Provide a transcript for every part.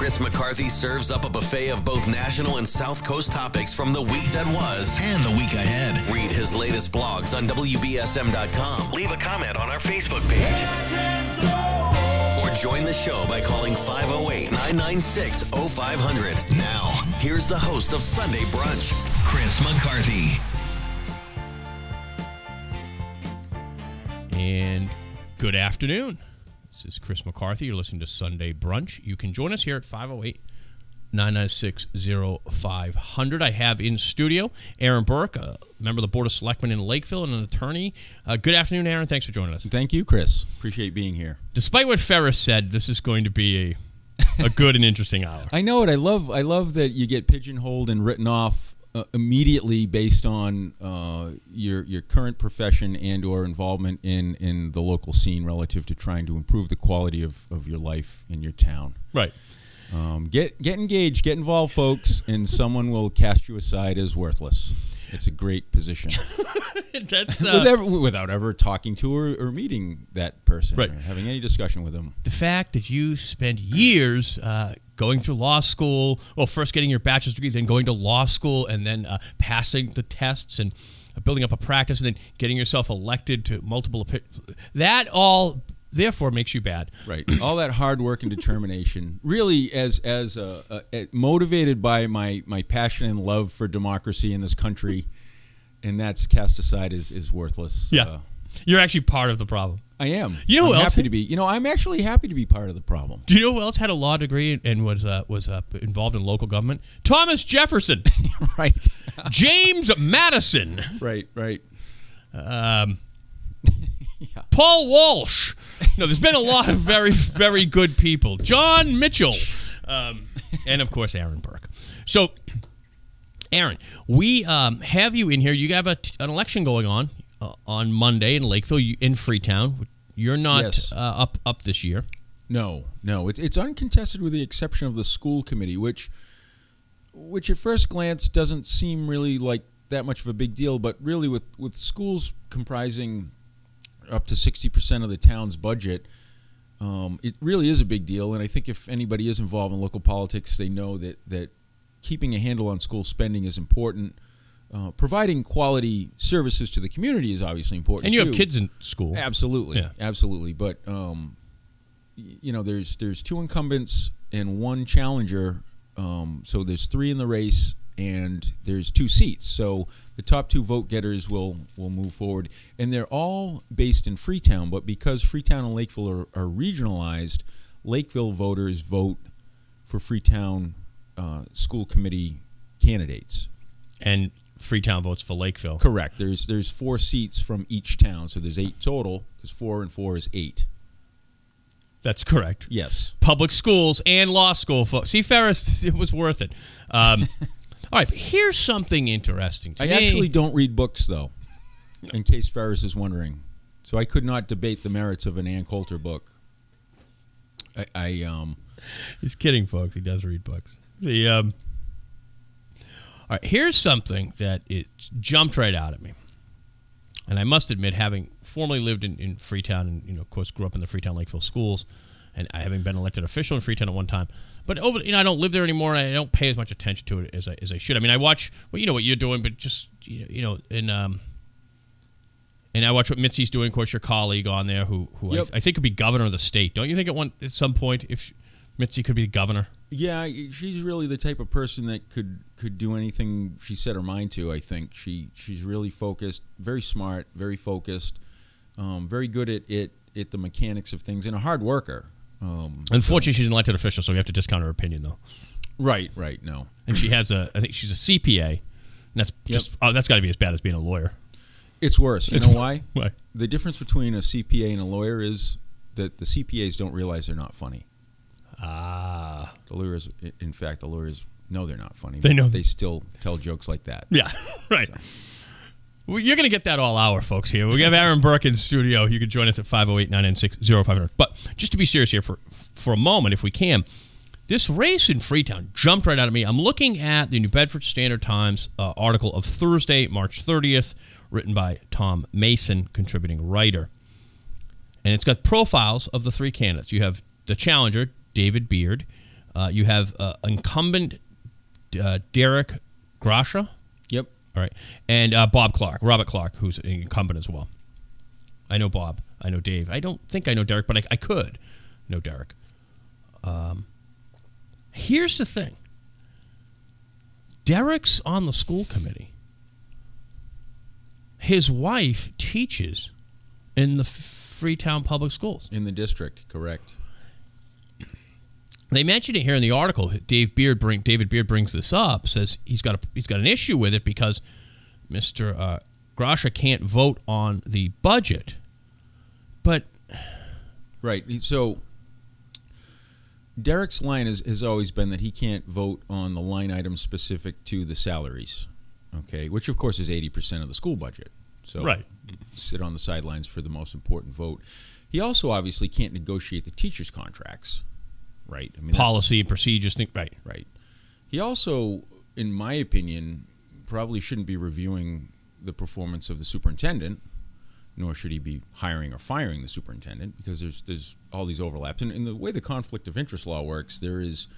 Chris McCarthy serves up a buffet of both national and South Coast topics from the week that was and the week ahead. Read his latest blogs on WBSM.com. Leave a comment on our Facebook page. Or join the show by calling 508-996-0500. Now, here's the host of Sunday Brunch, Chris McCarthy. And good afternoon. This is Chris McCarthy. You're listening to Sunday Brunch. You can join us here at 508-996-0500. I have in studio Aaron Burke, a member of the Board of Selectmen in Lakeville and an attorney. Good afternoon, Aaron. Thanks for joining us. Thank you, Chris. Appreciate being here. Despite what Ferris said, this is going to be a good and interesting hour. I know it. I love that you get pigeonholed and written off immediately based on your current profession and or involvement in the local scene relative to trying to improve the quality of your life in your town. Right. Get engaged, get involved, folks, and someone will cast you aside as worthless. It's a great position. That's without ever talking to or meeting that person, right, or having any discussion with them. The fact that you spent years going through law school, well, first getting your bachelor's degree, then going to law school, and then passing the tests and building up a practice, and then getting yourself elected to multiple, that all therefore makes you bad. Right. All that hard work and determination, really, as motivated by my passion and love for democracy in this country, and that's cast aside is worthless. Yeah. You're actually part of the problem. I am. You know who else? I'm actually happy to be part of the problem. Do you know who else had a law degree and was involved in local government? Thomas Jefferson. Right. James Madison. Right. Yeah. Paul Walsh. No, there's been a lot of very, very good people. John Mitchell. And, of course, Aaron Burke. So, Aaron, we have you in here. You have an election going on Monday in Lakeville, in Freetown. You're not up this year. No. It's uncontested with the exception of the school committee, which at first glance doesn't seem really like that much of a big deal, but really with schools comprising up to 60% of the town's budget, it really is a big deal. And I think if anybody is involved in local politics, they know that keeping a handle on school spending is important. Providing quality services to the community is obviously important. And you have kids in school. Absolutely, yeah. Absolutely. But there's two incumbents and one challenger. So there's three in the race, and there's 2 seats. So the top 2 vote getters will move forward, and they're all based in Freetown. But because Freetown and Lakeville are regionalized, Lakeville voters vote for Freetown school committee candidates. And Freetown votes for Lakeville. Correct. There's 4 seats from each town, so there's 8 total, because 4 and 4 is 8. That's correct. Yes. Public schools and law school folks. See, Ferris, it was worth it. All right, but here's something interesting to me. I actually don't read books, though, in case Ferris is wondering. So I could not debate the merits of an Ann Coulter book. He's kidding, folks. He does read books. All right, here's something that it jumped right out at me. And I must admit, having formerly lived in Freetown and, of course, grew up in the Freetown-Lakeville schools, and having been elected official in Freetown at one time, but I don't live there anymore, and I don't pay as much attention to it as I should. I mean, I watch, what you're doing, but just, and I watch what Mitzi's doing, of course, your colleague on there, who yep. I think could be governor of the state. Don't you think at some point, if Mitzi could be governor? Yeah, she's really the type of person that could do anything she set her mind to, I think. She's really focused, very smart, very focused, very good at the mechanics of things, and a hard worker. Unfortunately, she's an elected official, so we have to discount her opinion, though. Right, no. And she has I think she's a CPA, and that's that's got to be as bad as being a lawyer. It's worse. You know why? Why? The difference between a CPA and a lawyer is that the CPAs don't realize they're not funny. Ah. The lawyers know they're not funny. They know. They still tell jokes like that. Yeah, right. So. Well, you're going to get that all hour, folks, here. We have Aaron Burke in studio. You can join us at 508-996-0500. But just to be serious here for a moment, if we can, this race in Freetown jumped right out of me. I'm looking at the New Bedford Standard Times article of Thursday, March 30th, written by Tom Mason, contributing writer. And it's got profiles of the 3 candidates. You have the challenger, David Beard, You have incumbent Derek Grasha. Yep. All right. And Robert Clark, who's an incumbent as well. I know Bob. I know Dave. I don't think I know Derek, but I could know Derek. Here's the thing. Derek's on the school committee. His wife teaches in the Freetown Public Schools. In the district, correct. They mentioned it here in the article. David Beard brings this up, says he's got an issue with it because Mr. Grasha can't vote on the budget. But right, so Derek's line has always been that he can't vote on the line item specific to the salaries, okay, which of course is 80% of the school budget. So right. Sit on the sidelines for the most important vote. He also obviously can't negotiate the teachers' contracts. Right. I mean, policy and procedures. Right. Right. He also, in my opinion, probably shouldn't be reviewing the performance of the superintendent, nor should he be hiring or firing the superintendent, because there's all these overlaps. And in the way the conflict of interest law works, there is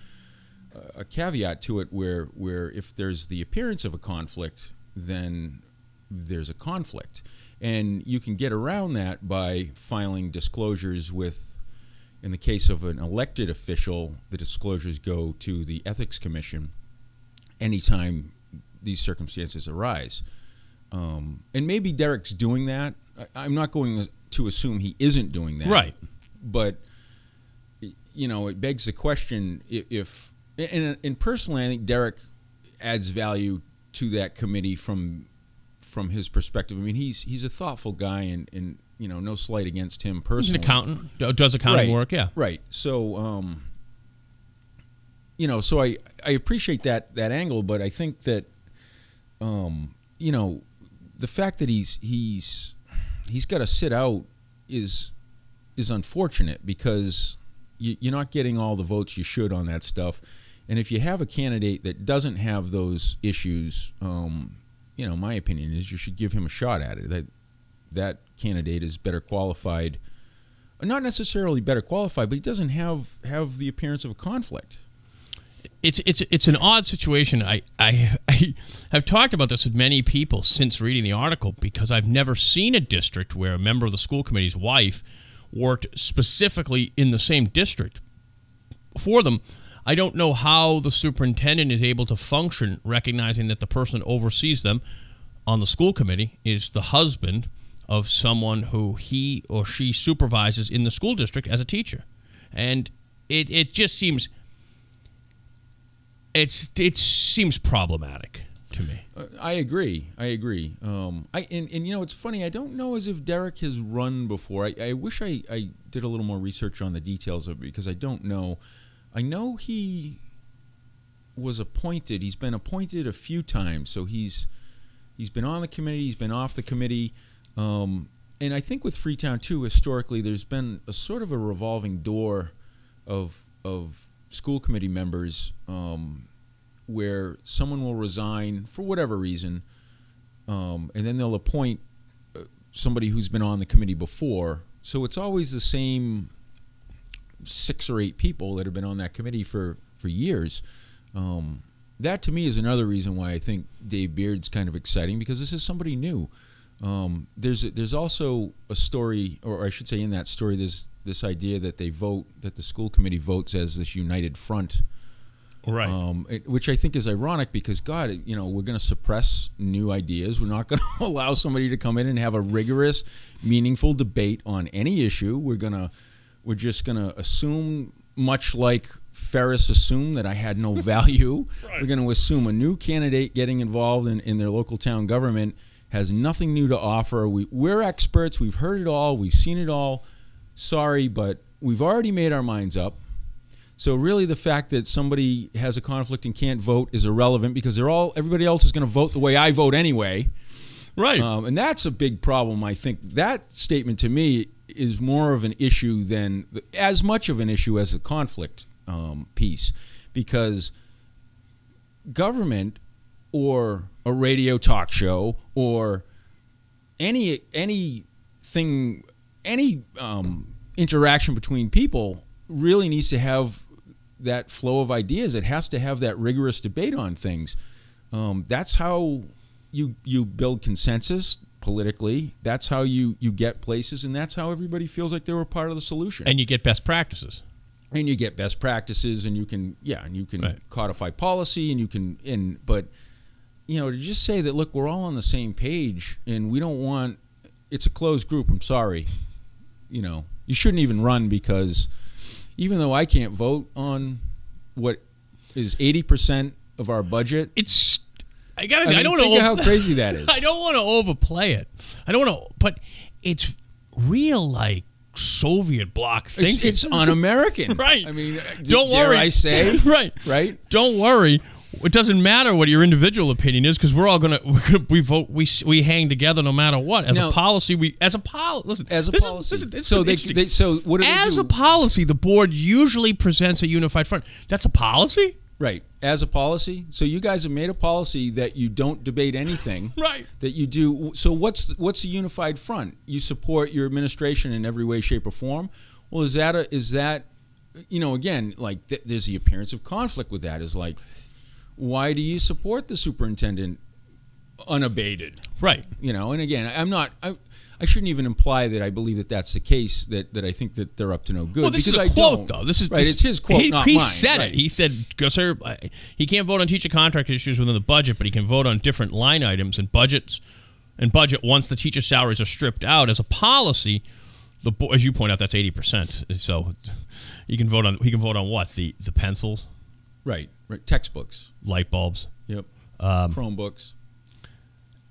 a caveat to it where if there's the appearance of a conflict, then there's a conflict. And you can get around that by filing disclosures with, in the case of an elected official, the disclosures go to the Ethics Commission anytime these circumstances arise. And maybe Derek's doing that. I'm not going to assume he isn't doing that. Right. But, you know, it begs the question if and personally, I think Derek adds value to that committee from his perspective. I mean, he's a thoughtful guy, and you know, no slight against him personally. He's an accountant, does accounting work, yeah. Right. So, you know, so I appreciate that angle, but I think that, you know, the fact that he's got to sit out is unfortunate, because you're not getting all the votes you should on that stuff. And if you have a candidate that doesn't have those issues, you know, my opinion is you should give him a shot at it. That candidate is better qualified, not necessarily better qualified, but he doesn't have the appearance of a conflict. It's an odd situation. I have talked about this with many people since reading the article, because I've never seen a district where a member of the school committee's wife worked specifically in the same district for them. I don't know how the superintendent is able to function, recognizing that the person that oversees them on the school committee is the husband of someone who he or she supervises in the school district as a teacher. And it just seems it seems problematic to me. I agree. And you know, it's funny, I don't know as if Derek has run before. I wish I did a little more research on the details of it, because I don't know. I know he was appointed. He's been appointed a few times, so he's been on the committee, he's been off the committee. And I think with Freetown too, historically, there's been a sort of a revolving door of school committee members, where someone will resign for whatever reason, and then they'll appoint somebody who's been on the committee before. So it's always the same 6 or 8 people that have been on that committee for years. That to me is another reason why I think Dave Beard's kind of exciting, because this is somebody new. There's also a story, or I should say in that story, there's this idea that that the school committee votes as this united front. Right. Which I think is ironic, because, God, you know, we're going to suppress new ideas. We're not going to allow somebody to come in and have a rigorous, meaningful debate on any issue. We're just going to assume, much like Ferris assumed that I had no value. Right. We're going to assume a new candidate getting involved in their local town government has nothing new to offer. We're experts. We've heard it all. We've seen it all. Sorry, but we've already made our minds up. So really the fact that somebody has a conflict and can't vote is irrelevant, because everybody else is going to vote the way I vote anyway. Right. And that's a big problem. I think that statement to me is more of an issue than as much of an issue as the conflict piece, because government or a radio talk show or any interaction between people really needs to have that flow of ideas. It has to have that rigorous debate on things. That's how you build consensus politically. That's how you get places, and that's how everybody feels like they were part of the solution. And you get best practices. And you get best practices, and you can Right. codify policy, and you can but to just say that, look, we're all on the same page, and we don't want, it's a closed group. I'm sorry, you shouldn't even run, because even though I can't vote on what is 80% of our budget, I don't know how crazy that is. I don't want to overplay it. I don't want to, but it's real, like, Soviet bloc thinking. It's un-American, right? I mean, don't dare worry. I say, right? Don't worry. It doesn't matter what your individual opinion is, because we're all gonna we vote. We hang together no matter what. As a policy, listen. As a policy. So what do they do? As a policy, the board usually presents a unified front. That's a policy. Right. As a policy. So you guys have made a policy that you don't debate anything. Right. That you do. So what's the unified front? You support your administration in every way, shape, or form. Well, is that again, like there's the appearance of conflict with that. Is like, why do you support the superintendent unabated? Right. And again, I shouldn't even imply that I believe that that's the case, that I think that they're up to no good. Well, this because is a quote, though. It's his quote, not he mine. said right. it. He said, "Sir, he can't vote on teacher contract issues within the budget, but he can vote on different line items and budget once the teacher salaries are stripped out. As a policy, as you point out, that's 80%. So he can vote on what? The pencils, right? Textbooks, light bulbs, yep, Chromebooks.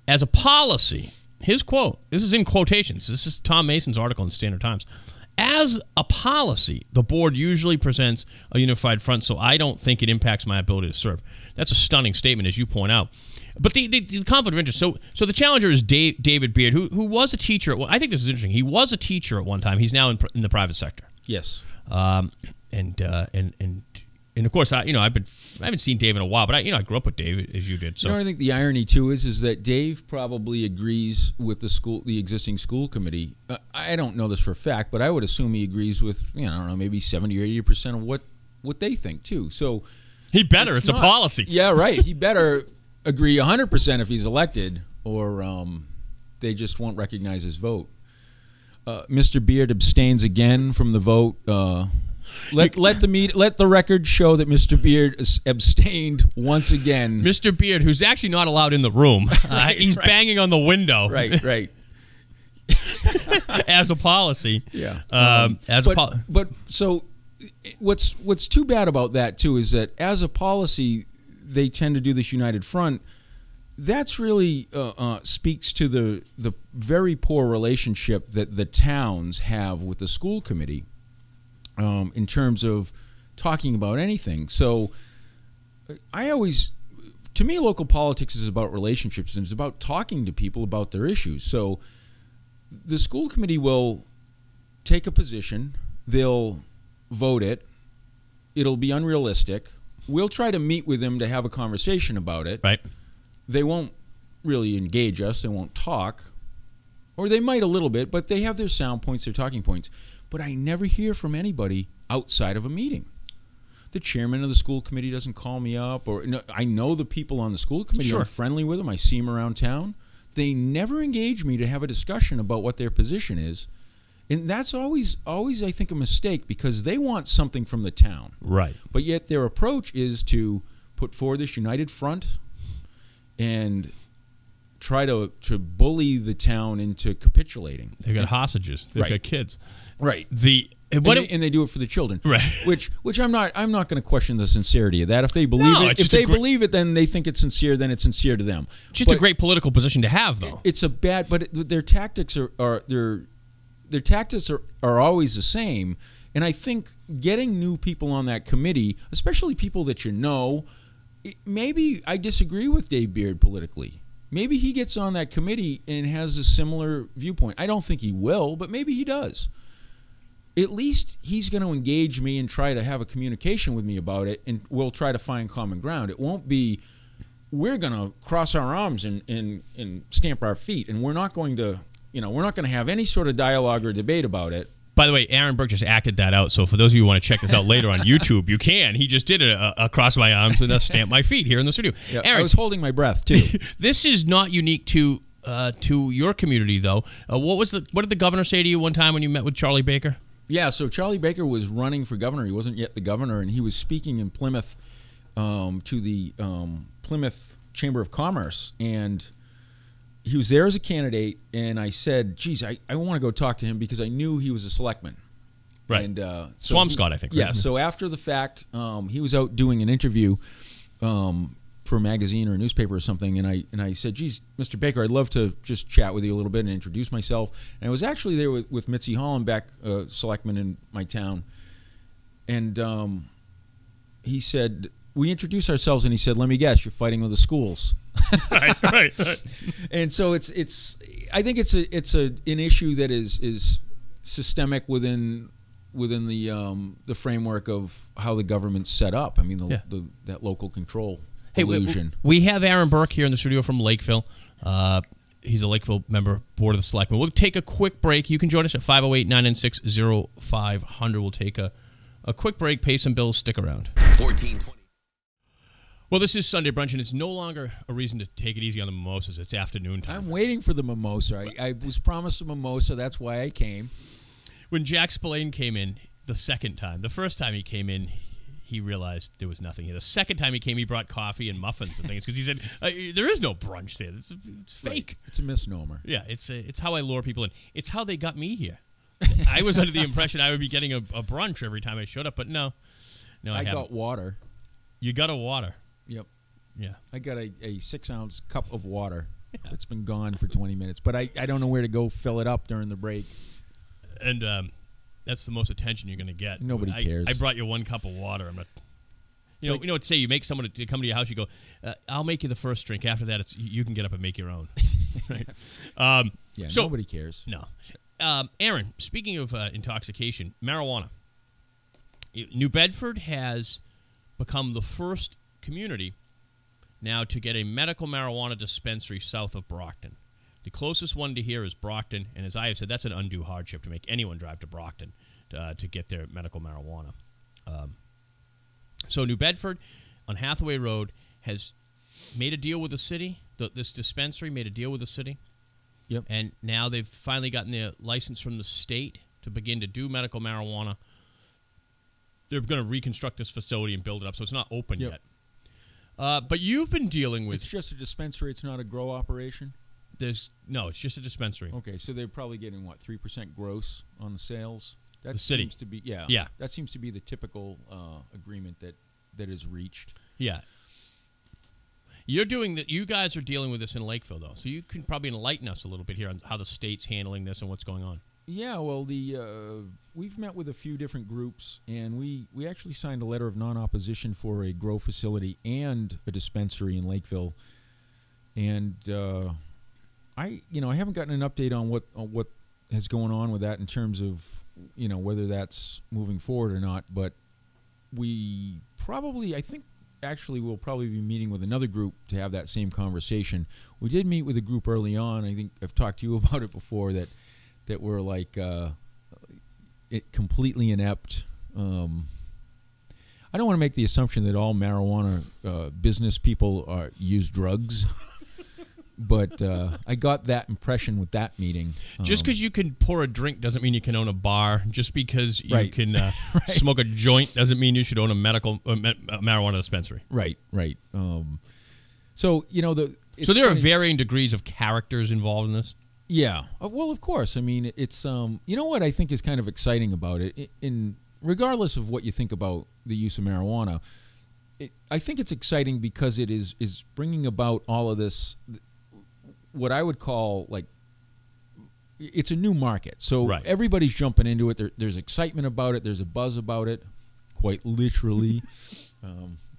As a policy." His quote, this is in quotations. This is Tom Mason's article in the Standard Times. As a policy, the board usually presents a unified front, so I don't think it impacts my ability to serve. That's a stunning statement, as you point out. But the conflict of interest. So the challenger is David Beard, who was a teacher. I think this is interesting. He was a teacher at one time. He's now in the private sector. Yes. And of course, I haven't seen Dave in a while, but I grew up with Dave as you did. So I think the irony too is that Dave probably agrees with the existing school committee. I don't know this for a fact, but I would assume he agrees with I don't know, maybe 70 or 80% of what they think too. So he better. It's a policy. Yeah, right. He better agree 100% if he's elected, or they just won't recognize his vote. Mr. Beard abstains again from the vote. Let the record show that Mr. Beard abstained once again. Mr. Beard, who's actually not allowed in the room, he's banging on the window. Right. As a policy, yeah. But so what's too bad about that too is that as a policy, they tend to do this united front. That's really speaks to the very poor relationship that the towns have with the school committee. In terms of talking about anything. So to me, local politics is about relationships, and it's about talking to people about their issues. So the school committee will take a position, they'll vote it, it'll be unrealistic. We'll try to meet with them to have a conversation about it. Right. They won't really engage us, they won't talk, or they might a little bit, but they have their sound points, their talking points. But I never hear from anybody outside of a meeting. The chairman of the school committee doesn't call me up, or I know the people on the school committee. Sure. I'm friendly with them. I see them around town. They never engage me to have a discussion about what their position is, and that's always I think a mistake, because they want something from the town, right? But yet their approach is to put forward this united front and try to bully the town into capitulating. They've got hostages. They've got kids. Right. And they do it for the children. Right. Which I'm not going to question the sincerity of that. If they believe believe it, then they think it's sincere, then it's sincere to them. Just a great political position to have, though. It's a bad, but their tactics are always the same. And I think getting new people on that committee, especially people that maybe I disagree with Dave Beard politically. Maybe he gets on that committee and has a similar viewpoint. I don't think he will, but maybe he does. At least he's going to engage me and try to have a communication with me about it, and we'll try to find common ground. It won't be, we're going to cross our arms and stamp our feet, and we're not going to have any sort of dialogue or debate about it. By the way, Aaron Burke just acted that out. So for those of you who want to check this out later on YouTube, you can. He just did a cross my arms and a stamp my feet here in the studio. Yeah, Aaron, I was holding my breath too. This is not unique to your community, though. What did the governor say to you one time when you met with Charlie Baker? Yeah, so Charlie Baker was running for governor. He wasn't yet the governor, and he was speaking in Plymouth to the Plymouth Chamber of Commerce, and he was there as a candidate, and I said, geez, I want to go talk to him because I knew he was a selectman. Right. And, Swampscott, I think. Right? Yeah, so after the fact, he was out doing an interview for a magazine or a newspaper or something, and I said, geez, Mr. Baker, I'd love to just chat with you a little bit and introduce myself. And I was actually there with Mitzi Hollenbeck, selectman in my town, and he said, we introduced ourselves, and he said, let me guess, you're fighting with the schools. right. And so it's I think it's an issue that is systemic within the framework of how the government's set up. I mean, that local control illusion. We have Aaron Burke here in the studio from Lakeville. He's a Lakeville member, Board of the Selectmen. We'll take a quick break. You can join us at 508-996-0500. We'll take a quick break, pay some bills, stick around. 1420. Well, this is Sunday Brunch, and it's no longer a reason to take it easy on the mimosas. It's afternoon time. I'm waiting for the mimosa. I was promised a mimosa. That's why I came. When Jack Spillane came in the second time, the first time he came in, he realized there was nothing here. The second time he came, he brought coffee and muffins and things because he said, there is no brunch there. It's fake. Right. It's a misnomer. Yeah, it's how I lure people in. It's how they got me here. I was under the impression I would be getting a brunch every time I showed up, but no. I got water. You got a water. Yep. Yeah. I got a 6-ounce cup of water. Yeah. It's been gone for 20 minutes, but I don't know where to go fill it up during the break. And that's the most attention you're going to get. Nobody cares. I brought you one cup of water. I'm not. You know, say you make someone to come to your house. You go, I'll make you the first drink. After that, you can get up and make your own. Right? Yeah. So, nobody cares. No. Aaron, speaking of intoxication, marijuana. New Bedford has become the first community now to get a medical marijuana dispensary south of Brockton. The closest one to here is Brockton, and as I have said, that's an undue hardship to make anyone drive to Brockton to get their medical marijuana. So New Bedford on Hathaway Road has made a deal with the city. This dispensary made a deal with the city. Yep. And now they've finally gotten their license from the state to begin to do medical marijuana. They're going to reconstruct this facility and build it up, so it's not open yet. But you've been dealing with... It's just a dispensary. It's not a grow operation? No, it's just a dispensary. Okay, so they're probably getting, what, 3% gross on the sales? That the city. Seems to be, yeah. That seems to be the typical agreement that is reached. Yeah. You're doing that. You guys are dealing with this in Lakeville, though, so you can probably enlighten us a little bit here on how the state's handling this and what's going on. Yeah, well, we've met with a few different groups, and we actually signed a letter of non-opposition for a grow facility and a dispensary in Lakeville. And I haven't gotten an update on what is going on with that in terms of whether that's moving forward or not. But we'll probably be meeting with another group to have that same conversation. We did meet with a group early on. I think I've talked to you about it before that were like completely inept. I don't want to make the assumption that all marijuana business people use drugs, but I got that impression with that meeting. Just because you can pour a drink doesn't mean you can own a bar. Just because you can smoke a joint doesn't mean you should own a medical marijuana dispensary. Right. So there are varying degrees of characters involved in this. Yeah. Well, of course. I mean, it's what I think is kind of exciting about it. Regardless of what you think about the use of marijuana, I think it's exciting because it is bringing about all of this, what I would call it's a new market. So everybody's jumping into it. There's excitement about it. There's a buzz about it, quite literally.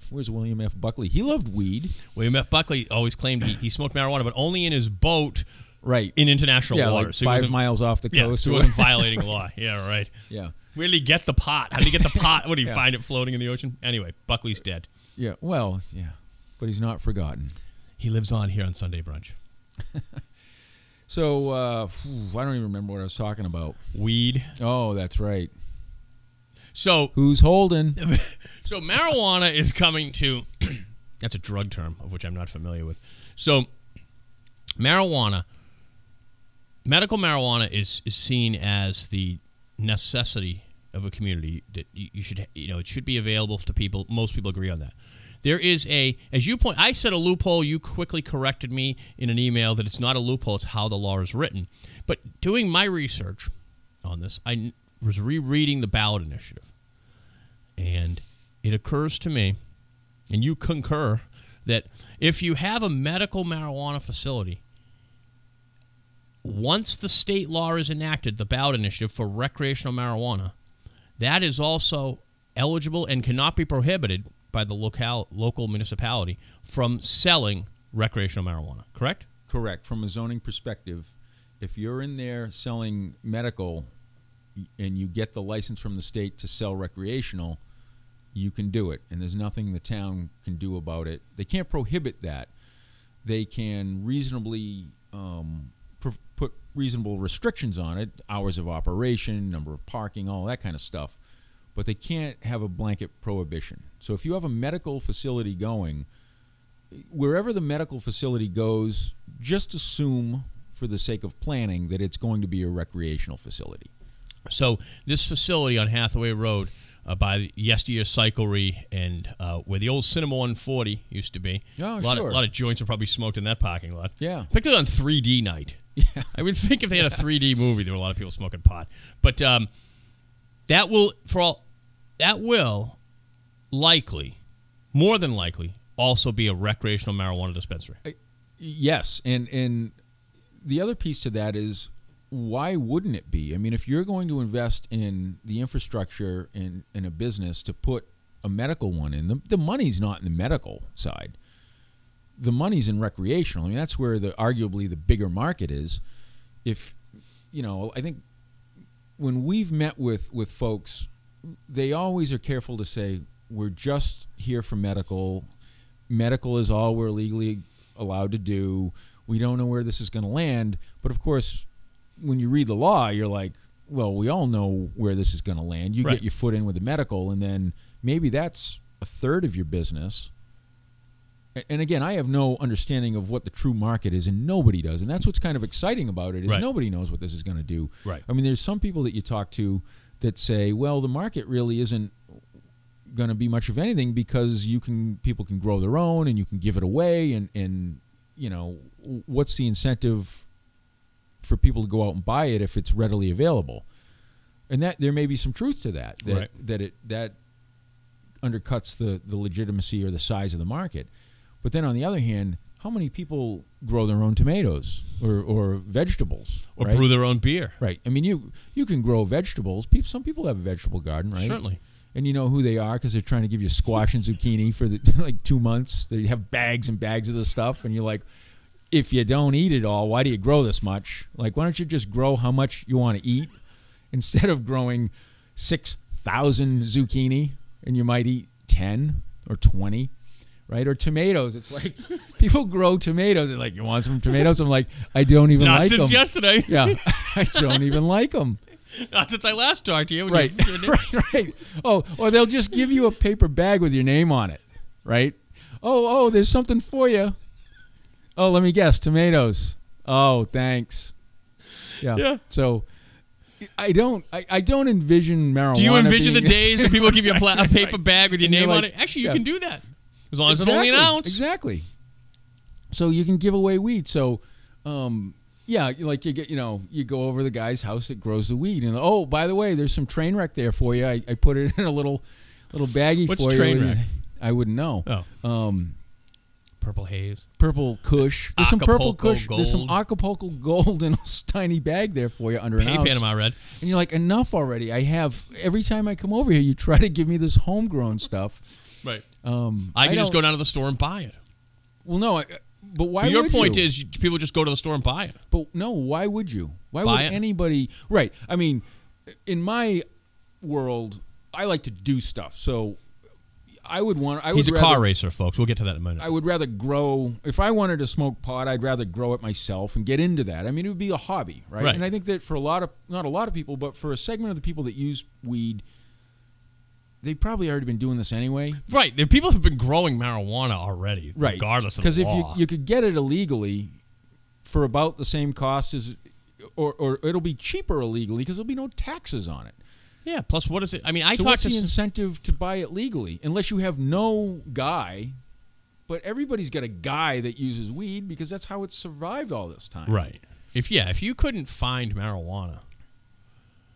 Where's William F. Buckley? He loved weed. William F. Buckley always claimed he smoked marijuana, but only in his boat. Right. In international waters. Like 5 miles off the coast. So he wasn't violating law. Yeah, right. Yeah. Where did he get the pot? How did he get the pot? What, did he find it floating in the ocean? Anyway, Buckley's dead. Yeah, well, yeah. But he's not forgotten. He lives on here on Sunday Brunch. So I don't even remember what I was talking about. Weed. Oh, that's right. So who's holding? So marijuana is coming to. That's a drug term of which I'm not familiar with. So marijuana, medical marijuana is seen as the necessity of a community that you should, it should be available to people. Most people agree on that. There is as you point, I said a loophole. You quickly corrected me in an email that it's not a loophole. It's how the law is written. But doing my research on this, I was rereading the ballot initiative, and it occurs to me, and you concur, that if you have a medical marijuana facility, once the state law is enacted, the ballot initiative for recreational marijuana, that is also eligible and cannot be prohibited by the local municipality from selling recreational marijuana, correct? Correct. From a zoning perspective, if you're in there selling medical and you get the license from the state to sell recreational, you can do it, and there's nothing the town can do about it. They can't prohibit that. They can reasonably put reasonable restrictions on it, hours of operation, number of parking, all that kind of stuff, but they can't have a blanket prohibition. So if you have a medical facility going, wherever the medical facility goes, just assume, for the sake of planning, that it's going to be a recreational facility. So this facility on Hathaway Road, by yesteryear Cyclery and where the old Cinema 140 used to be. Oh, a lot of joints are probably smoked in that parking lot. Yeah. Particularly on 3D night. Yeah. I would think if they had a 3D movie, there were a lot of people smoking pot. But that will likely, more than likely, also be a recreational marijuana dispensary. Yes, and the other piece to that is, why wouldn't it be? I mean, if you're going to invest in the infrastructure in a business to put a medical one in, the money's not in the medical side. The money's in recreational. I mean, that's where arguably the bigger market is. If, I think when we've met with folks, they always are careful to say, we're just here for medical. Medical is all we're legally allowed to do. We don't know where this is going to land. But, of course, when you read the law, you're like, well, we all know where this is going to land. You get your foot in with the medical, and then maybe that's a third of your business. And again, I have no understanding of what the true market is, and nobody does. And that's what's kind of exciting about it, is nobody knows what this is going to do. Right. I mean, there's some people that you talk to that say, well, the market really isn't going to be much of anything because people can grow their own and you can give it away, and what's the incentive for people to go out and buy it if it's readily available? And that there may be some truth to that that undercuts the legitimacy or the size of the market. But then on the other hand, how many people grow their own tomatoes or vegetables or brew their own beer? Right. I mean, you can grow vegetables. Some people have a vegetable garden, right? Certainly. And you know who they are because they're trying to give you squash and zucchini for like 2 months. They have bags and bags of this stuff, and you're like, if you don't eat it all, why do you grow this much? Like, why don't you just grow how much you want to eat instead of growing 6,000 zucchini, and you might eat 10 or 20, right? Or tomatoes. It's like people grow tomatoes. They're like, you want some tomatoes? I'm like, I don't even like them. Not since yesterday. Yeah, I don't even like them. Not since I last talked to you. Right. Oh, or they'll just give you a paper bag with your name on it, right? Oh, there's something for you. Oh, let me guess, tomatoes. Oh, thanks. Yeah. So I don't envision marijuana. Do you envision the days when people give you a paper bag with your name on it? Actually, you can do that as long as it's only an ounce. Exactly. So you can give away weed. So, like you go over the guy's house that grows the weed, and oh, by the way, there's some train wreck there for you. I put it in a little baggie What's for you. What's train wreck? I wouldn't know. Oh. Purple haze. Purple Kush. There's some purple Kush. Gold. There's some Acapulco Gold in a tiny bag there for you under an ounce. Panama Red. And you're like, enough already. Every time I come over here, you try to give me this homegrown stuff. Right. I can just go down to the store and buy it. Well, no, but why would you? Your point is people just go to the store and buy it. But no, why would you? Why would anybody? Right. I mean, in my world, I like to do stuff. So He's a car racer, folks. We'll get to that in a minute. I would rather grow. If I wanted to smoke pot, I'd rather grow it myself and get into that. I mean, it would be a hobby, right? And I think that for not a lot of people, but for a segment of the people that use weed, they've probably already been doing this anyway. Right. The people have been growing marijuana already, regardless of the law. Because if you could get it illegally for about the same cost as, or it'll be cheaper illegally because there'll be no taxes on it. Yeah. Plus, what is it? I mean, what's the incentive to buy it legally? Unless you have no guy, but everybody's got a guy that uses weed because that's how it's survived all this time. Right. If you couldn't find marijuana,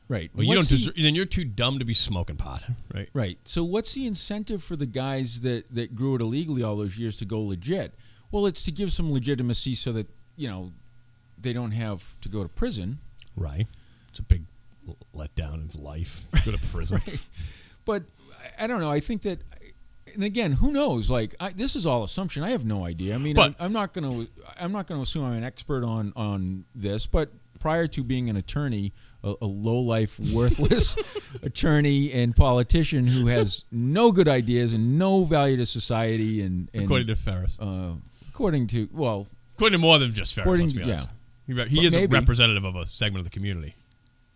right? Well, then you're too dumb to be smoking pot, right? Right. So what's the incentive for the guys that grew it illegally all those years to go legit? Well, it's to give some legitimacy so that they don't have to go to prison. Right. It's a big letdown of life. Go to prison. Right. But I don't know. I think that, and again, who knows? Like this is all assumption. I have no idea. I mean, I'm not going to assume I'm an expert on this. But prior to being an attorney, a low-life, worthless attorney and politician who has no good ideas and no value to society, and according to Ferris, according to more than just Ferris. Let's be honest. He is a representative of a segment of the community.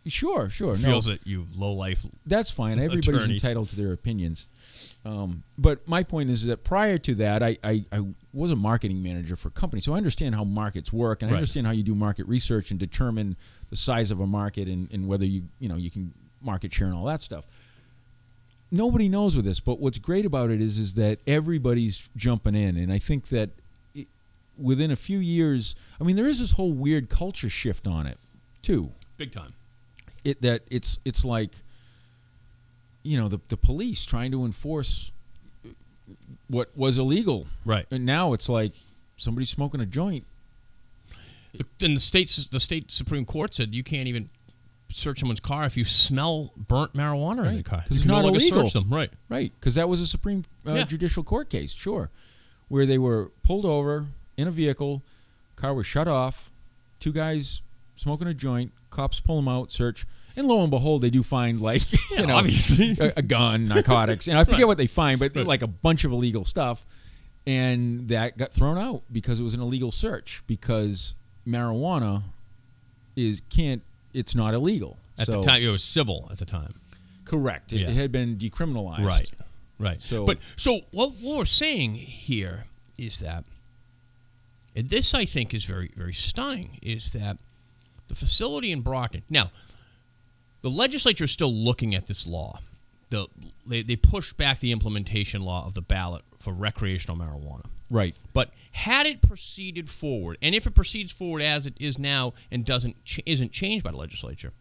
Sure. Feels that you low life. That's fine. Everybody's entitled to their opinions. But my point is that prior to that, I was a marketing manager for a company, so I understand how markets work, and I understand how you do market research and determine the size of a market and whether you can market share and all that stuff. Nobody knows with this, but what's great about it is that everybody's jumping in, and I think that within a few years, I mean, there is this whole weird culture shift on it too. Big time. It's like, the police trying to enforce what was illegal, right? And now it's like somebody's smoking a joint. And the state Supreme Court said you can't even search someone's car if you smell burnt marijuana in the car because it's not illegal. Search them. Right? Because that was a Supreme Judicial Court case, sure, where they were pulled over in a vehicle, car was shut off, two guys smoking a joint, cops pull them out, search, and lo and behold, they do find obviously a gun, narcotics, and I forget what they find, but like a bunch of illegal stuff, and that got thrown out because it was an illegal search because marijuana it's not illegal at the time. It was civil at the time. Correct. It had been decriminalized. Right. So what we're saying here is that, and this I think is very, very stunning, is that the facility in Brockton. Now, the legislature is still looking at this law. They pushed back the implementation law of the ballot for recreational marijuana. Right. But had it proceeded forward, and if it proceeds forward as it is now and isn't changed by the legislature,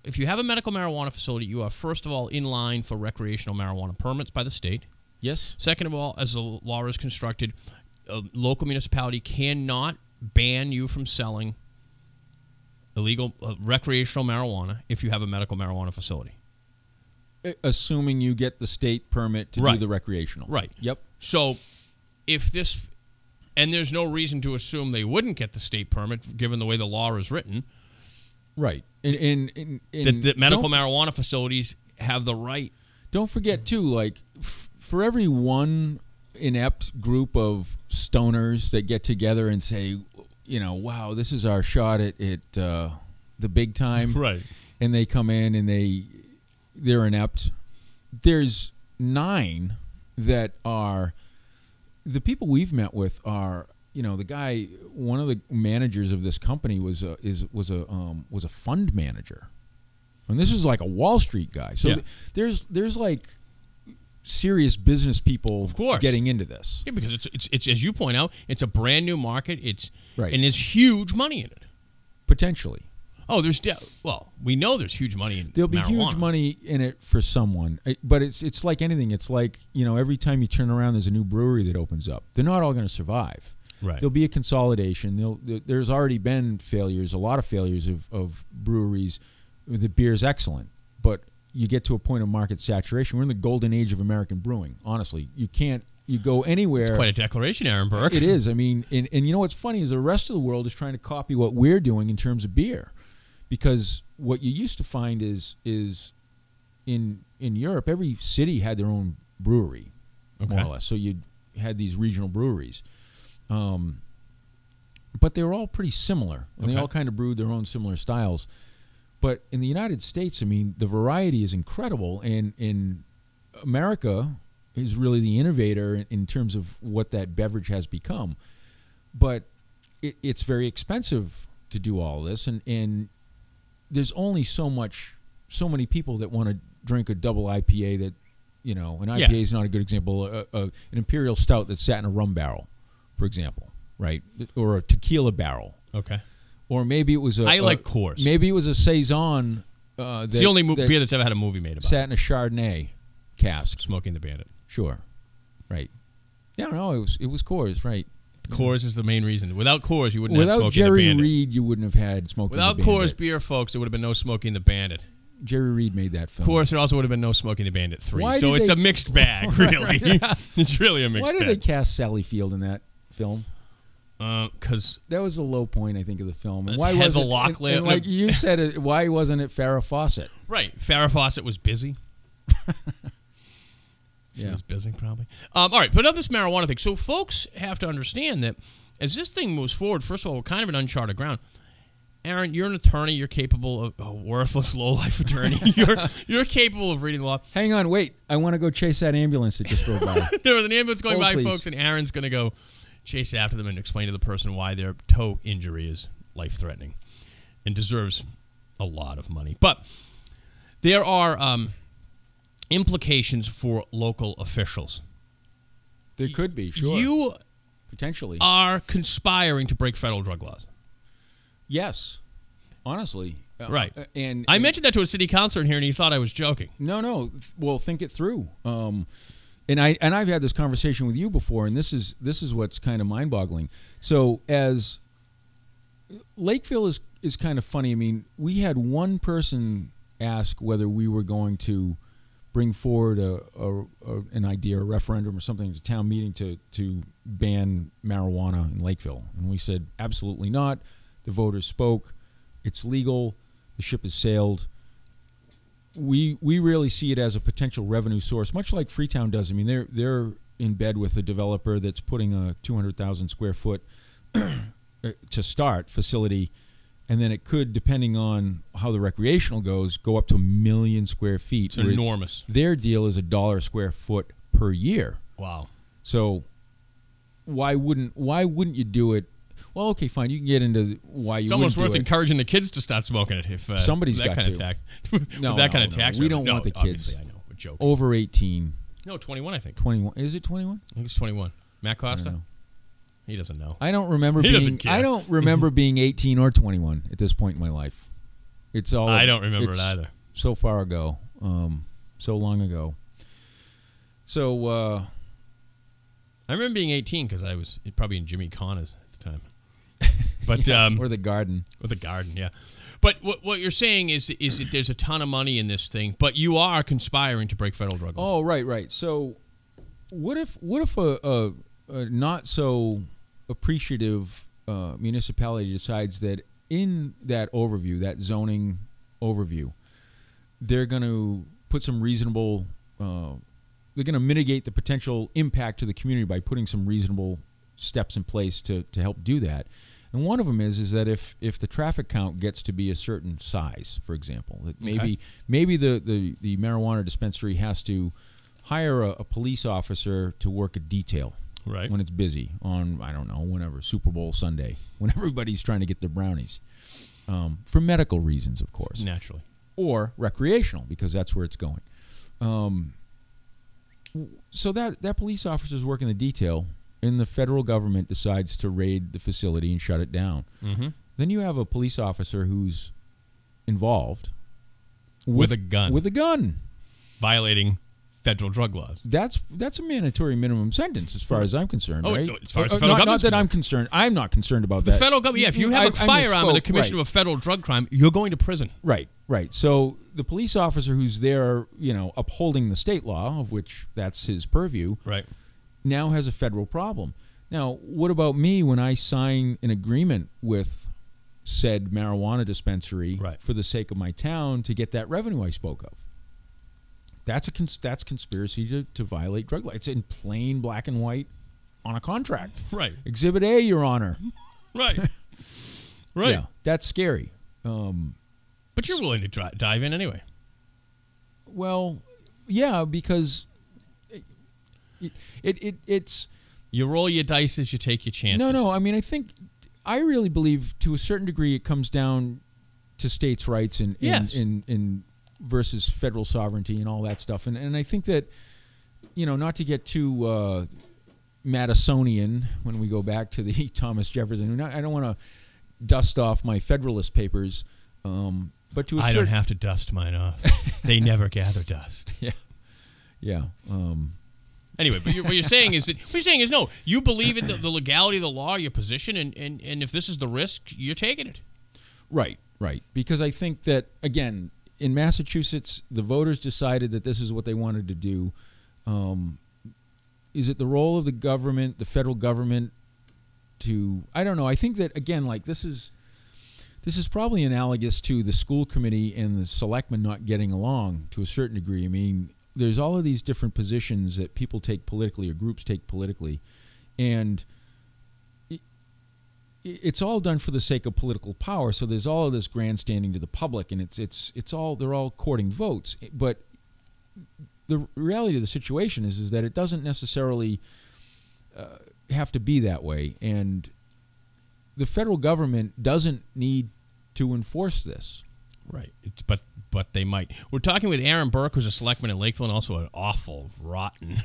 if you have a medical marijuana facility, you are, first of all, in line for recreational marijuana permits by the state. Yes. Second of all, as the law is constructed, a local municipality cannot ban you from selling illegal recreational marijuana if you have a medical marijuana facility. Assuming you get the state permit to do the recreational. Right. Yep. So if this, and there's no reason to assume they wouldn't get the state permit given the way the law is written. Right. That medical marijuana facilities have the right. Don't forget, too, like, for every one inept group of stoners that get together and say, wow, this is our shot at the big time. Right. And they come in and they're inept. There's 9 that are, the people we've met with are, the guy, one of the managers of this company was a fund manager. And this is like a Wall Street guy. So there's like serious business people, of course, getting into this. Yeah, because it's as you point out, it's a brand new market. And there's huge money in it. Potentially. Oh, we know there's huge money in There'll be marijuana. Huge money in it for someone. But it's like anything. It's like, every time you turn around, there's a new brewery that opens up. They're not all going to survive. Right. There'll be a consolidation. There's already been failures, a lot of failures of breweries. The beer's excellent, but you get to a point of market saturation. We're in the golden age of American brewing. Honestly, you go anywhere. It's quite a declaration, Aaron Burke. It is. I mean, and what's funny is the rest of the world is trying to copy what we're doing in terms of beer, because what you used to find is in Europe, every city had their own brewery, Okay. more or less. So you had these regional breweries. But they were all pretty similar, and they Okay. all kind of brewed their own similar styles. But in the United States, I mean, the variety is incredible, and in America is really the innovator in terms of what that beverage has become. But it's very expensive to do all this, and there's only so many people that want to drink a double IPA that, you know, an IPA is not a good example. An imperial stout that's sat in a rum barrel, for example. Right, or a tequila barrel. Okay. Or maybe it was I like Coors. Maybe it was a Saison. It's the only beer that's ever had a movie made about sat in a Chardonnay cask. Smoking the Bandit. Sure, right. Yeah, no, it was Coors, right. Coors is the main reason. Without Coors, you wouldn't have Without Smoking Jerry the Bandit. Reed, you wouldn't have had Smoking Without the Bandit. Coors beer, folks, there would have been no Smoking the Bandit. Jerry Reed made that film. Of course, there also would have been no Smoking the Bandit 3. Why So did it's they- a mixed bag, really. It's really a mixed Why bag. did they cast Sally Field in that film? Because That was the low point, I think, of the film. And It's why Heather wasn't Locklear. and like you said, why wasn't it Farrah Fawcett? right, Farrah Fawcett was busy. She Yeah. was busy, probably. All right, but on this marijuana thing, so folks have to understand that as this thing moves forward, first of all, we're kind of in uncharted ground. Aaron, you're an attorney. You're capable of a worthless, low-life attorney. You're capable of reading law. Hang on, wait. I want to go chase that ambulance that just drove by. There was an ambulance going Oh, by, please. folks, and Aaron's going to go chase after them and explain to the person why their toe injury is life-threatening and deserves a lot of money. But there are implications for local officials. There could be, sure. You Potentially. are conspiring to break federal drug laws. Yes. Honestly. Right. And I mentioned that to a city councilor in here, and he thought I was joking. No. Well, think it through. And I've had this conversation with you before, and this is what's kind of mind-boggling. So as Lakeville is kind of funny. I mean, we had one person ask whether we were going to bring forward an idea, a referendum or something to town meeting to ban marijuana in Lakeville, and we said absolutely not. The voters spoke. It's legal. The ship has sailed. We really see it as a potential revenue source, much like Freetown does. I mean, they're in bed with a developer that's putting a 200,000 square foot to start facility, and then it could, depending on how the recreational goes, go up to 1 million square feet. It's enormous. Their deal is $1 a square foot per year. Wow. So why wouldn't you do it? Well, okay, fine. You can get into why you. It's almost wouldn't worth do it. encouraging the kids to start smoking it if Somebody's that got kind to. of tax. No, with that kind no, of no. tax. We don't no, want the kids. obviously, I know. We're joking. Over 18. No, 21. I think. 21. Is it 21? I think it's 21. Matt Costa. know. He doesn't know. I don't remember He doesn't being. care. I don't remember being 18 or 21 at this point in my life. It's all. I don't remember it it's either. So far ago, so long ago. So I remember being 18 because I was probably in Jimmy Connor's at the time. But or the garden. with a garden, yeah. But what you're saying is that there's a ton of money in this thing, but you are conspiring to break federal drug law. Oh, right. So, what if a not so appreciative municipality decides that in that overview, that zoning overview, they're going to put some reasonable. They're going to mitigate the potential impact to the community by putting some reasonable steps in place to help do that. And one of them is that if the traffic count gets to be a certain size, for example, that maybe the marijuana dispensary has to hire a police officer to work a detail Right. when it's busy on, I don't know, whenever, Super Bowl Sunday, when everybody's trying to get their brownies, for medical reasons, of course, Naturally. or recreational, because that's where it's going. So that police officer is working the detail, and the federal government decides to raid the facility and shut it down. Mm-hmm. Then you have a police officer who's involved With a gun. With a gun. Violating federal drug laws. That's a mandatory minimum sentence, as far as I'm concerned. Oh, right? no, as far as the federal not government's that I'm concerned. I'm not concerned about The that. federal government, yeah, if you have a firearm in the commission right. of a federal drug crime, you're going to prison. Right. So the police officer who's there, upholding the state law, of which that's his purview, Right. now has a federal problem. Now, what about me when I sign an agreement with said marijuana dispensary Right. for the sake of my town to get that revenue I spoke of? that's conspiracy to violate drug laws. It's in plain black and white on a contract. Right. Exhibit A, Your Honor. Right. Right. Yeah, that's scary. But you're willing to dive in anyway. Well, yeah, because it's you roll your dice as you take your chances. No. I mean, I really believe to a certain degree it comes down to states' rights and in versus federal sovereignty and all that stuff. And I think that, not to get too Madisonian when we go back to the Thomas Jefferson. I don't want to dust off my Federalist papers, but to I don't have to dust mine off. They never gather dust. Yeah. Anyway, but what you're saying is no. You believe in the legality of the law, your position, and if this is the risk, you're taking it. Right. Because I think that, again, in Massachusetts, the voters decided that this is what they wanted to do. Is it the role of the government, the federal government, to, I don't know. I think that, again, like this is probably analogous to the school committee and the selectmen not getting along to a certain degree. I mean, there's all of these different positions that people take politically or groups take politically, and it's all done for the sake of political power. So there's all of this grandstanding to the public, and it's all, they're all courting votes. But the reality of the situation is that it doesn't necessarily have to be that way, and the federal government doesn't need to enforce this. Right, but they might. We're talking with Aaron Burke, who's a selectman in Lakeville and also an awful, rotten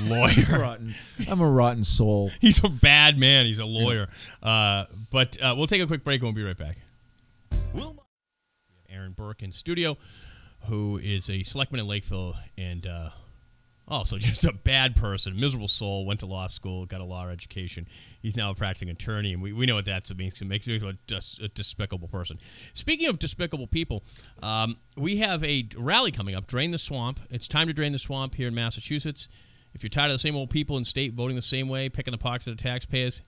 lawyer. I'm a rotten soul. He's a bad man. He's a lawyer. But we'll take a quick break and we'll be right back. Aaron Burke in studio, who is a selectman in Lakeville and also just a bad person, miserable soul, went to law school, got a law education. He's now a practicing attorney, and we know what that means. It makes him a despicable person. Speaking of despicable people, we have a rally coming up, Drain the Swamp. It's time to drain the swamp here in Massachusetts. If you're tired of the same old people in state voting the same way, picking the pockets of the taxpayers,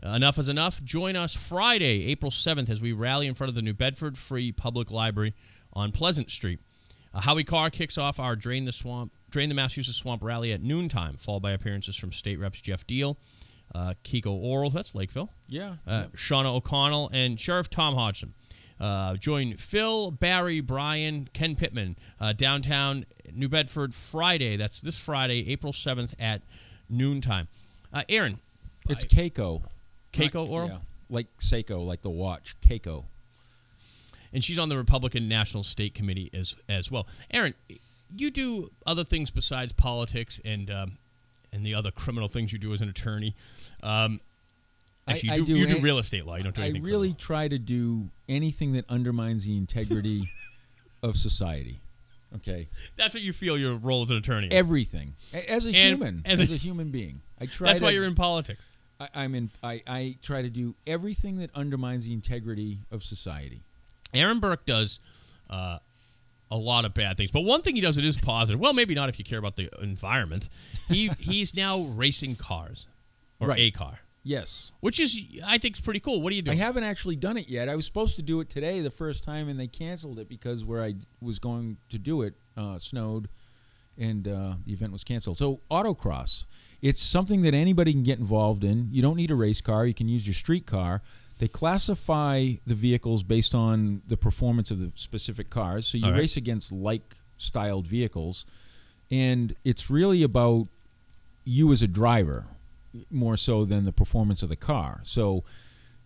enough is enough. Join us Friday, April 7th, as we rally in front of the New Bedford Free Public Library on Pleasant Street. Howie Carr kicks off our Drain the Massachusetts Swamp rally at noontime, followed by appearances from state reps Jeff Deal, Kiko Oral, that's Lakeville, Shauna O'Connell, and Sheriff Tom Hodgson. Join Phil, Barry, Brian, Ken Pittman, downtown New Bedford Friday. That's this Friday, April 7th at noontime. Aaron. It's Keiko. Keiko Oral? Yeah, like Seiko, like the watch, Keiko. And she's on the Republican National State Committee as well. Aaron, you do other things besides politics and the other criminal things you do as an attorney. Actually, you do real estate law. You don't do anything criminal. Try to do anything that undermines the integrity of society. Okay, that's what you feel your role as an attorney is. Everything, as a human being. That's why you're in politics. I try to do everything that undermines the integrity of society. Aaron Burke does a lot of bad things, but one thing he does that is positive. Well, maybe not if you care about the environment. He's now racing cars, or a car. Yes, which is I think is pretty cool. What are you doing? I haven't actually done it yet. I was supposed to do it today, the first time, and they canceled it because where I was going to do it snowed, and the event was canceled. So Autocross, it's something that anybody can get involved in. You don't need a race car. You can use your street car. They classify the vehicles based on the performance of the specific cars. So you race against like-styled vehicles, and it's really about you as a driver more so than the performance of the car. So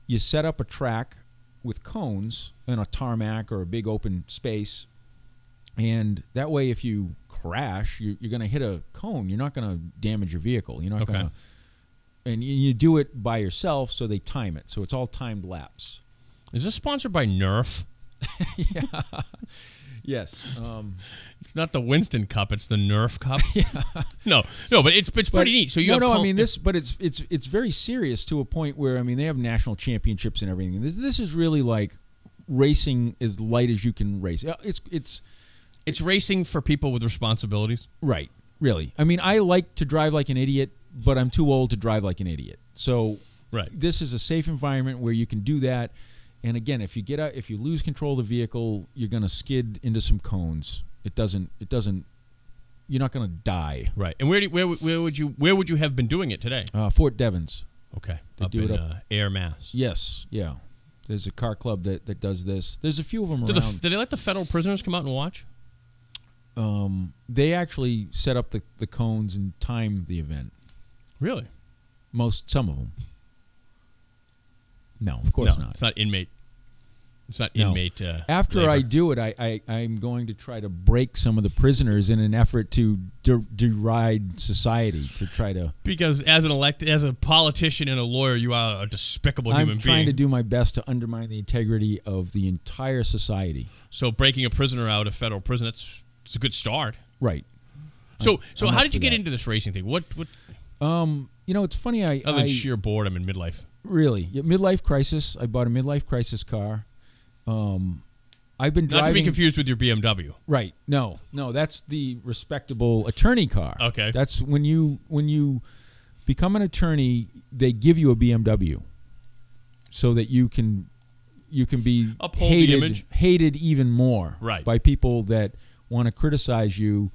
you set up a track with cones and a tarmac or a big open space, and that way if you crash, you're going to hit a cone. You're not going to damage your vehicle. You're not going to... And you do it by yourself, so they time it. So it's all timed laps. Is this sponsored by Nerf? Yeah. Yes. It's not the Winston Cup; it's the Nerf Cup. Yeah. No, but it's pretty neat. So you I mean this, but it's very serious to a point where they have national championships and everything. This is really like racing as light as you can race. It's racing for people with responsibilities. Right. Really. I mean, I like to drive like an idiot, but I'm too old to drive like an idiot. So this is a safe environment where you can do that. And again, if you lose control of the vehicle, you're going to skid into some cones. It doesn't you're not going to die. Right. And where would you have been doing it today? Fort Devens. Okay. They up do in it up. Air, Mass. Yes, yeah. There's a car club that does this. There's a few of them around. Do they let the federal prisoners come out and watch? They actually set up the cones and time the event. Really? Some of them. No, of course not. It's not inmate. It's not inmate. After labor. I do it, I'm going to try to break some of the prisoners in an effort to deride society, to try to. Because as a politician and a lawyer, you are a despicable human being. I'm trying to do my best to undermine the integrity of the entire society. So breaking a prisoner out of federal prison, it's a good start. Right. So I'm how up did you for get that. into this racing thing? What? It's funny. Other than sheer boredom in midlife. Really, midlife crisis. I bought a midlife crisis car. I've been driving. Not to be confused with your BMW. Right. No, that's the respectable attorney car. Okay. That's when you become an attorney, they give you a BMW so that you can be Uphold the image. hated even more by people that want to criticize you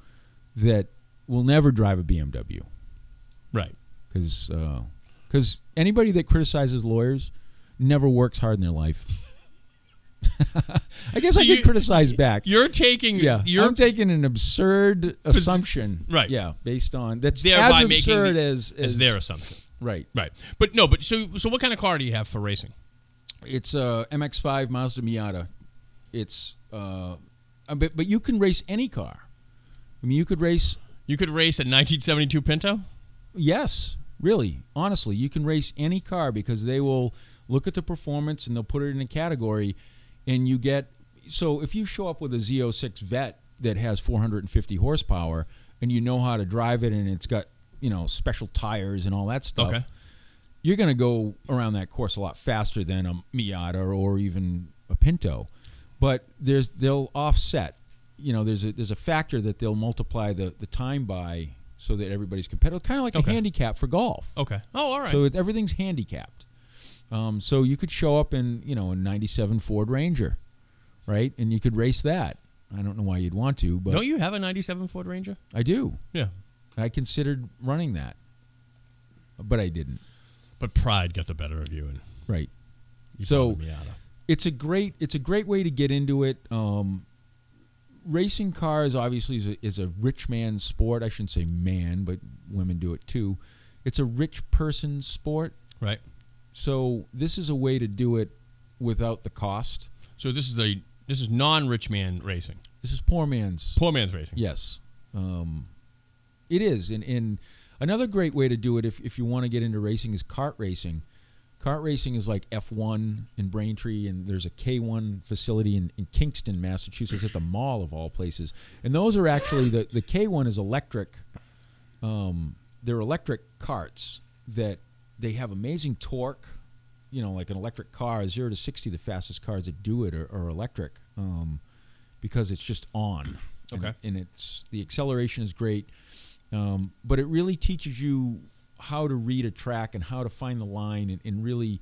that will never drive a BMW. Right. Because anybody that criticizes lawyers never works hard in their life. I guess I could criticize back. You're taking. I'm taking an absurd assumption. Right. Yeah, based on that's thereby as absurd as their assumption. Right. Right. But so what kind of car do you have for racing? It's a MX-5 Mazda Miata. It's but you can race any car. I mean, you could race a 1972 Pinto. Yes, really. Honestly, you can race any car because they will look at the performance and they'll put it in a category, and you get. So if you show up with a Z06 Vet that has 450 horsepower and you know how to drive it and it's got special tires and all that stuff, you're going to go around that course a lot faster than a Miata or even a Pinto. But they'll offset. There's a factor that they'll multiply the time by so that everybody's competitive, kind of like a handicap for golf. Okay. Oh, all right. So everything's handicapped. So you could show up in a 97 Ford Ranger, right? And you could race that. I don't know why you'd want to, but don't you have a 97 Ford Ranger? I do. Yeah. I considered running that, but I didn't. But pride got the better of you, and right. You So it's a great way to get into it. Racing cars obviously is a rich man's sport. I shouldn't say man, but women do it too. It's a rich person's sport. Right. So this is a way to do it without the cost. So this is non-rich man racing. This is poor man's racing. Yes. It is. And another great way to do it if you want to get into racing is kart racing. Kart racing is like F1 in Braintree, and there's a K1 facility in Kingston, Massachusetts, at the mall of all places. And those are actually, the K1 is electric. They're electric karts that they have amazing torque. Like an electric car, 0 to 60, the fastest cars that do it are electric because it's just on. Okay. And it's the acceleration is great. But it really teaches you how to read a track and how to find the line and really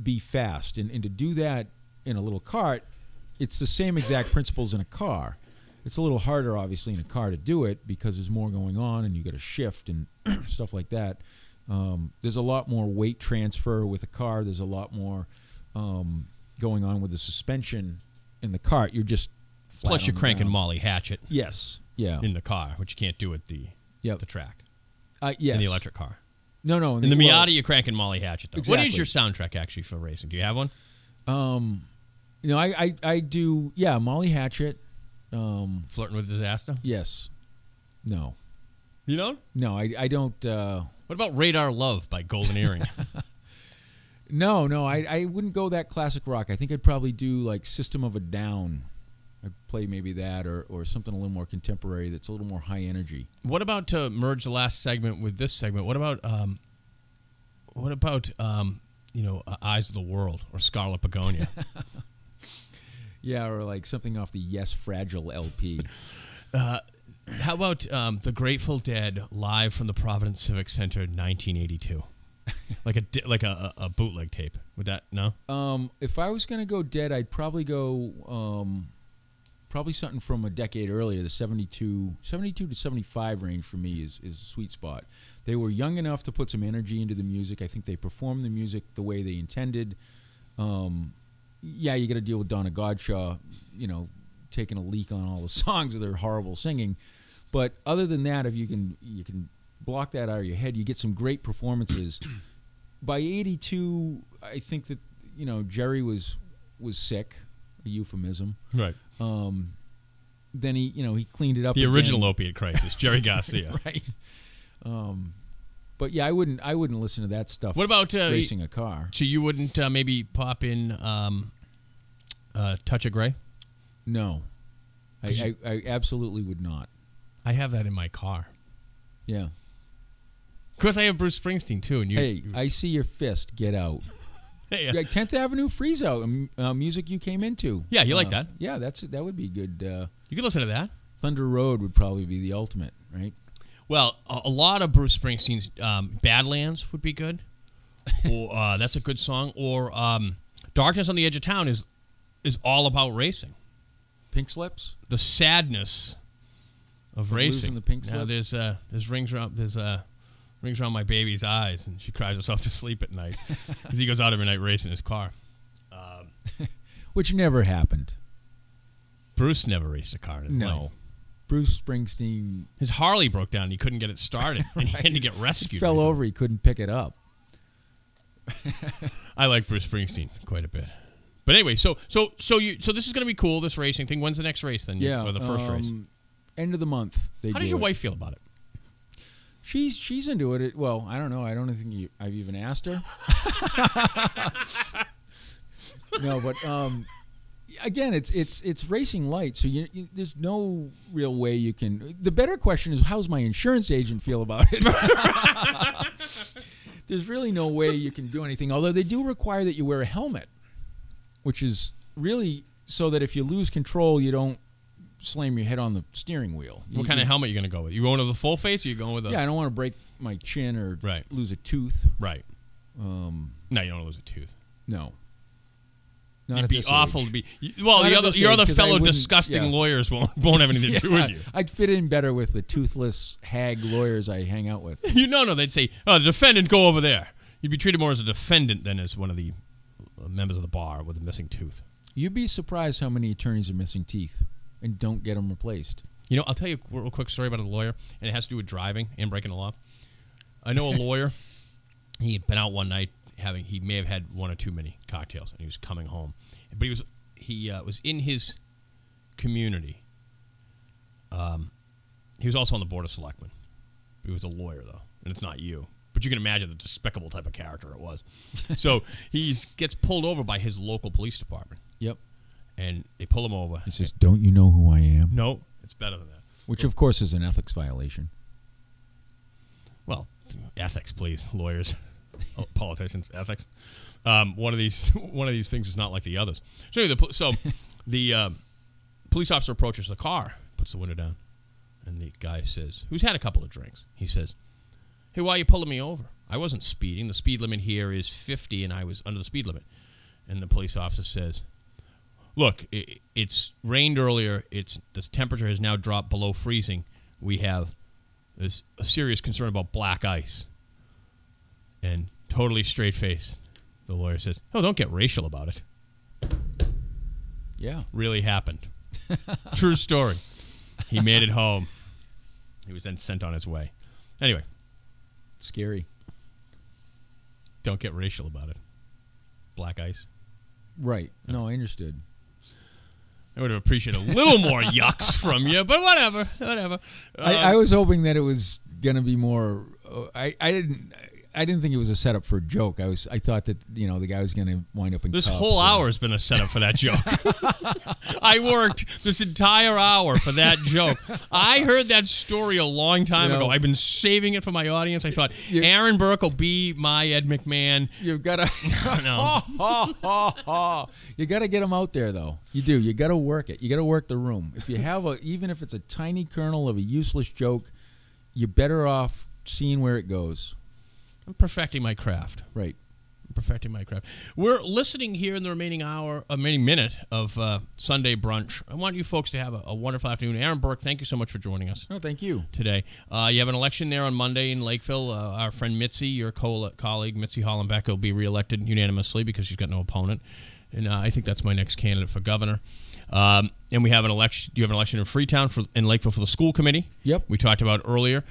be fast. And to do that in a little kart, it's the same exact principles in a car. It's a little harder, obviously, in a car to do it because there's more going on and you got to shift and stuff like that. There's a lot more weight transfer with a car. There's a lot more going on with the suspension in the kart. You're just flat plus you're cranking ground. Molly Hatchet. Yes. Yeah. In the car, which you can't do at the track. Yes. In the electric car. No. In the Miata, you're cranking Molly Hatchet, though. Exactly. What is your soundtrack, actually, for racing? Do you have one? I do, Molly Hatchet. Flirting with Disaster? Yes. No. You don't? No, I don't. What about Radar Love by Golden Earring? No, I wouldn't go that classic rock. I think I'd probably do like System of a Down. I'd play maybe that or something a little more contemporary that's a little more high energy. What about to merge the last segment with this segment? What about Eyes of the World or Scarlet Begonia? Yeah, or like something off the Yes Fragile LP. How about the Grateful Dead live from the Providence Civic Center, 1982? like a bootleg tape. Would that no? If I was gonna go Dead, I'd probably go probably something from a decade earlier. The 72 to 75 range for me is a sweet spot. They were young enough to put some energy into the music. I think they performed the music the way they intended. Yeah, you got to deal with Donna Godshaw, taking a leak on all the songs with her horrible singing. But other than that, if you can block that out of your head, you get some great performances. By 82, I think that Jerry was sick, a euphemism. Right. Then he cleaned it up. The again. original opiate crisis, Jerry Garcia. Right. But yeah, I wouldn't listen to that stuff. What about racing a car? So you wouldn't maybe pop in Touch of Grey? No, I absolutely would not. I have that in my car. Yeah. Of course, I have Bruce Springsteen too. And I see your fist. Get out. Hey, 10th Avenue Freeze Out, music you came into. Yeah, you like that? Yeah, that would be good. You could listen to that. Thunder Road would probably be the ultimate, right? Well, a lot of Bruce Springsteen's Badlands would be good. Or that's a good song. Or Darkness on the Edge of Town is all about racing. Pink Slips? The sadness of racing. Losing the pink slip? Now there's rings around my baby's eyes, and she cries herself to sleep at night because he goes out every night racing his car. Which never happened. Bruce never raced a car in his life. Bruce Springsteen... His Harley broke down, and he couldn't get it started, and he had to get rescued. He fell over, he couldn't pick it up. I like Bruce Springsteen quite a bit. But anyway, so this is going to be cool, this racing thing. When's the next race then? Yeah. Or the first race? End of the month. How does your wife feel about it? She's into it. Well, I don't know. I don't think I've even asked her. No, but again, it's racing light, so there's no real way you can. The better question is, how's my insurance agent feel about it? There's really no way you can do anything. Although they do require that you wear a helmet, which is really so that if you lose control, you don't slam your head on the steering wheel. What kind of helmet are you going to go with? You going with the full face, or you going with a... Yeah, I don't want to break my chin or Right. lose a tooth. Right. No, you don't want to lose a tooth. No. Not It'd at be this awful age. to be... Well, Not at your this other age, 'cause fellow I wouldn't- disgusting yeah. lawyers won't have anything to do with you. I'd fit in better with the toothless hag lawyers I hang out with. No, they'd say, "Oh, the defendant, go over there." You'd be treated more as a defendant than as one of the members of the bar with a missing tooth. You'd be surprised how many attorneys are missing teeth and don't get them replaced. I'll tell you a real quick story about a lawyer, and it has to do with driving and breaking the law. I know a lawyer. He had been out one night he may have had one or too many cocktails, and he was coming home. But he was in his community. He was also on the Board of Selectmen. He was a lawyer, though, and it's not you. But you can imagine the despicable type of character it was. So he gets pulled over by his local police department. Yep. And they pull him over. He says, "Don't you know who I am?" No, it's better than that. Which, of course, is an ethics violation. Well, ethics, please, lawyers, politicians, ethics. One of these things is not like the others. So anyway, the police officer approaches the car, puts the window down, and the guy says, who's had a couple of drinks, he says, "Hey, why are you pulling me over? I wasn't speeding. The speed limit here is 50, and I was under the speed limit." And the police officer says, "Look, it's rained earlier. The temperature has now dropped below freezing. We have a serious concern about black ice." And totally straight face, the lawyer says, "Oh, don't get racial about it." Yeah. Really happened. True story. He made it home. He was then sent on his way. Anyway. Scary. Don't get racial about it. Black ice. Right. No, I understood. I would have appreciated a little more yucks from you, but whatever. I was hoping that it was going to be more. I didn't think it was a setup for a joke. I thought that the guy was going to wind up in this cuffs. whole hour has been a setup for that joke. I worked this entire hour for that joke. I heard that story a long time ago. I've been saving it for my audience. I thought Aaron Burke will be my Ed McMahon. You've got to you got to get him out there, though. You do. You got to work it. You got to work the room. If you have even if it's a tiny kernel of a useless joke, you're better off seeing where it goes. I'm perfecting my craft. Right. Perfecting my craft. We're listening here in the remaining minute of Sunday Brunch. I want you folks to have a wonderful afternoon. Aaron Burke, thank you so much for joining us. Oh, thank you. Today. You have an election there on Monday in Lakeville. Our friend Mitzi, your colleague, Mitzi Hollenbeck, will be reelected unanimously because she's got no opponent. And I think that's my next candidate for governor. And we have an election. You have an election in Freetown in Lakeville for the school committee. Yep. We talked about earlier.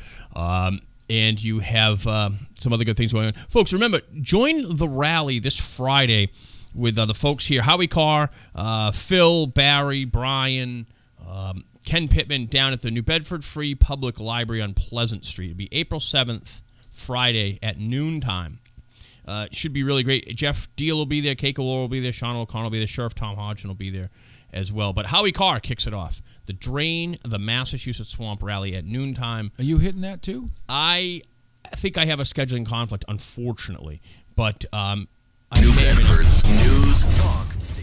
And you have some other good things going on. Folks, remember, join the rally this Friday with the folks here. Howie Carr, Phil, Barry, Brian, Ken Pittman down at the New Bedford Free Public Library on Pleasant Street. It'll be April 7th, Friday at noontime. Should be really great. Jeff Deal will be there. Keiko Laura will be there. Sean O'Connell will be there. Sheriff Tom Hodgson will be there as well. But Howie Carr kicks it off. The Drain the Massachusetts Swamp Rally at noontime. Are you hitting that too? I think I have a scheduling conflict, unfortunately. But New Bedford's News Talk Station.